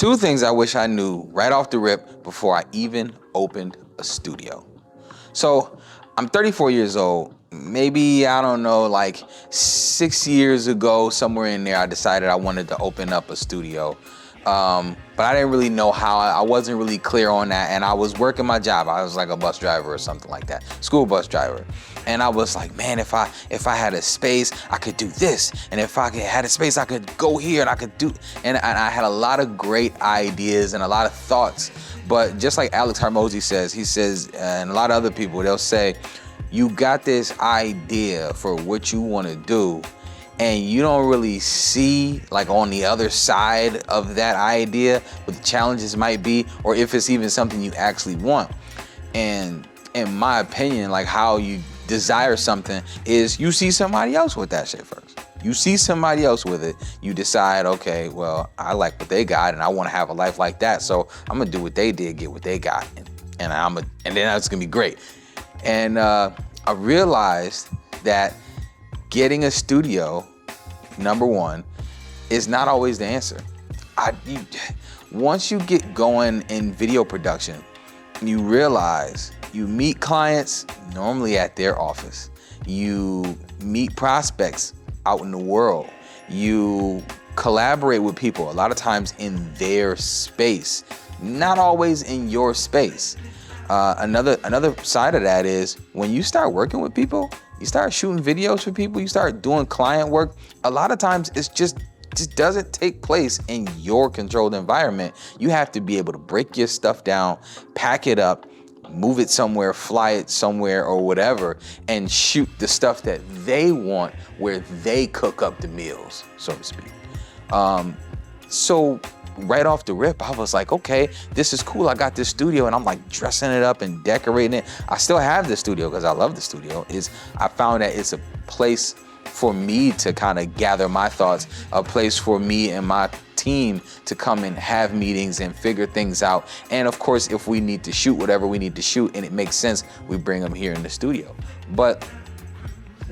2 things I wish I knew right off the rip before I even opened a studio. So I'm 34 years old. Maybe, I don't know, like 6 years ago, somewhere in there, I decided I wanted to open up a studio. But I didn't really know how. I wasn't really clear on that. And I was working my job. I was like a bus driver or something like that, school bus driver. And I was like, man, if I had a space, I could do this. And if I had a space, I could go here and I could do. And I had a lot of great ideas and a lot of thoughts. But just like Alex Hormozi says, he says, and a lot of other people, they'll say, you got this idea for what you want to do, and you don't really see like on the other side of that idea what the challenges might be, or if it's even something you actually want. And in my opinion, like how you desire something is you see somebody else with that shit first. You see somebody else with it, you decide, okay, well, I like what they got and I want to have a life like that, so I'm gonna do what they did, get what they got, and then that's gonna be great. And I realized that getting a studio, number one, is not always the answer. Once you get going in video production, you realize you meet clients normally at their office. You meet prospects out in the world. You collaborate with people, a lot of times in their space, not always in your space. Another side of that is when you start working with people, you start shooting videos for people, you start doing client work, a lot of times it's just doesn't take place in your controlled environment. You have to be able to break your stuff down, pack it up, move it somewhere, fly it somewhere or whatever, and shoot the stuff that they want where they cook up the meals, so to speak. So right off the rip, I was like, okay, this is cool. I got this studio and I'm like dressing it up and decorating it. I still have the studio because I love the studio. I found that it's a place for me to kind of gather my thoughts, a place for me and my team to come and have meetings and figure things out. And of course, if we need to shoot whatever we need to shoot and it makes sense, we bring them here in the studio. But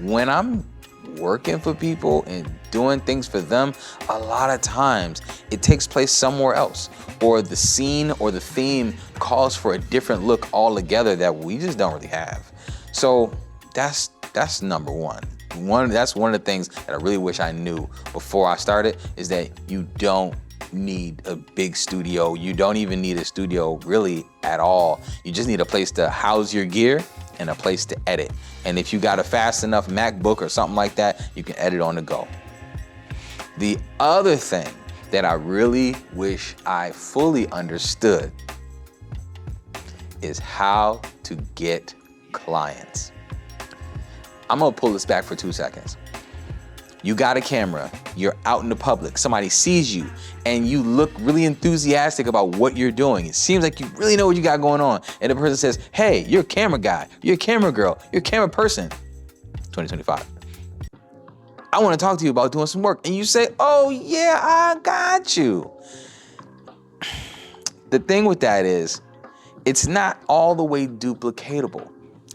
when I'm working for people and doing things for them, a lot of times it takes place somewhere else, or the scene or the theme calls for a different look altogether that we just don't really have. So that's number one. That's one of the things that I really wish I knew before I started, is that you don't need a big studio. You don't even need a studio really at all. You just need a place to house your gear and a place to edit. And if you got a fast enough MacBook or something like that, you can edit on the go. The other thing that I really wish I fully understood is how to get clients. I'm gonna pull this back for 2 seconds. You got a camera, you're out in the public, somebody sees you, and you look really enthusiastic about what you're doing. It seems like you really know what you got going on. And the person says, hey, you're a camera guy, you're a camera girl, you're a camera person. 2025. I wanna talk to you about doing some work. And you say, oh yeah, I got you. The thing with that is, it's not all the way duplicatable.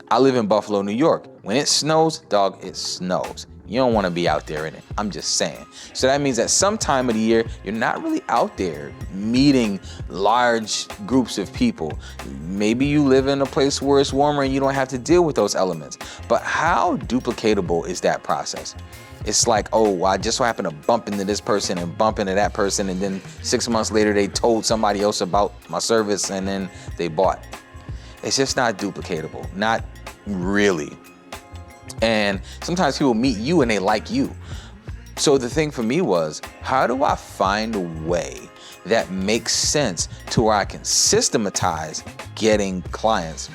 I live in Buffalo, New York. When it snows, dog, it snows. You don't want to be out there in it. I'm just saying. So that means that some time of the year, you're not really out there meeting large groups of people. Maybe you live in a place where it's warmer and you don't have to deal with those elements. But how duplicatable is that process? It's like, oh, I just so happened to bump into this person and bump into that person, and then 6 months later, they told somebody else about my service and then they bought. It's just not duplicatable, not really. And sometimes people meet you and they like you. So the thing for me was, how do I find a way that makes sense to where I can systematize getting clients?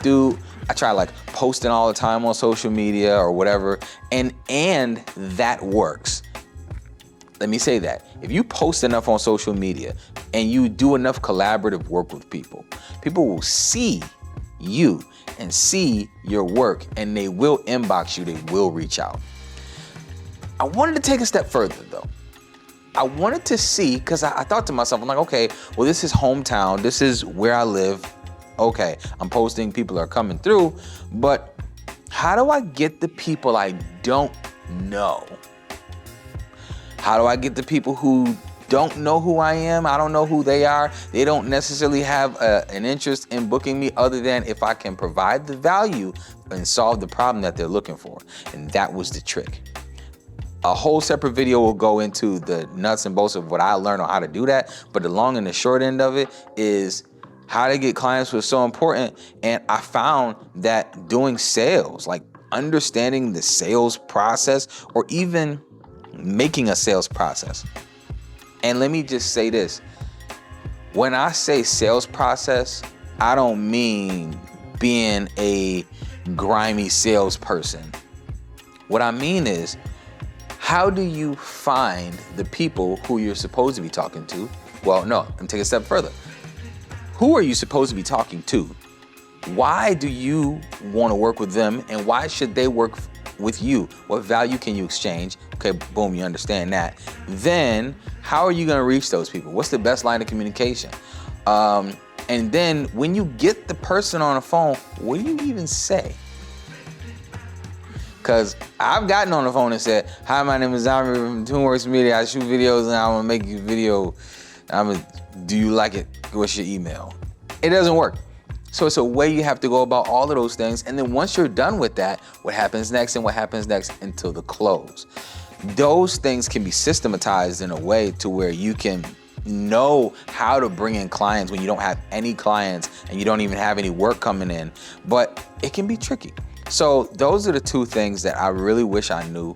I try like posting all the time on social media or whatever, and that works. Let me say that. If you post enough on social media and you do enough collaborative work with people, people will see you and see your work, and they will inbox you, they will reach out. I wanted to take a step further though. I wanted to see, because I thought to myself, I'm like, okay, well, this is hometown, this is where I live. Okay, I'm posting, people are coming through, but how do I get the people I don't know? How do I get the people who don't know who I am, I don't know who they are, they don't necessarily have an interest in booking me other than if I can provide the value and solve the problem that they're looking for. And that was the trick. A whole separate video will go into the nuts and bolts of what I learned on how to do that, but the long and the short end of it is how to get clients was so important. And I found that doing sales, like understanding the sales process or even making a sales process. And let me just say this, when I say sales process, I don't mean being a grimy salesperson. What I mean is, how do you find the people who you're supposed to be talking to? Well, no, let me take a step further. Who are you supposed to be talking to? Why do you want to work with them, and why should they work with you? What value can you exchange? Okay, boom, you understand that. Then, how are you going to reach those people? What's the best line of communication? And then, when you get the person on the phone, what do you even say? Because I've gotten on the phone and said, "Hi, my name is Amri from TuneWorks Media. I shoot videos and I want to make you a video. Do you like it? What's your email?" It doesn't work. So it's a way you have to go about all of those things. And then once you're done with that, what happens next and what happens next until the close. Those things can be systematized in a way to where you can know how to bring in clients when you don't have any clients and you don't even have any work coming in. But it can be tricky. So those are the two things that I really wish I knew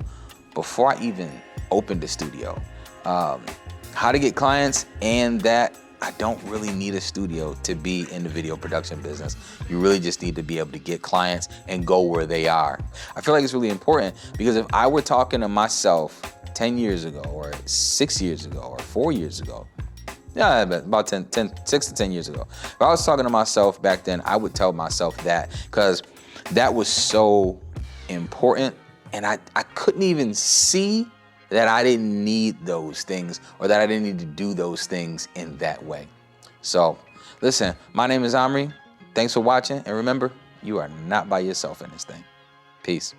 before I even opened the studio. How to get clients, and that I don't really need a studio to be in the video production business. You really just need to be able to get clients and go where they are. I feel like it's really important because if I were talking to myself 10 years ago or 6 years ago or 4 years ago, yeah, about 6 to 10 years ago, if I was talking to myself back then, I would tell myself that, because that was so important, and I couldn't even see that I didn't need those things or that I didn't need to do those things in that way. So listen, my name is Amri. Thanks for watching, and remember, you are not by yourself in this thing. Peace.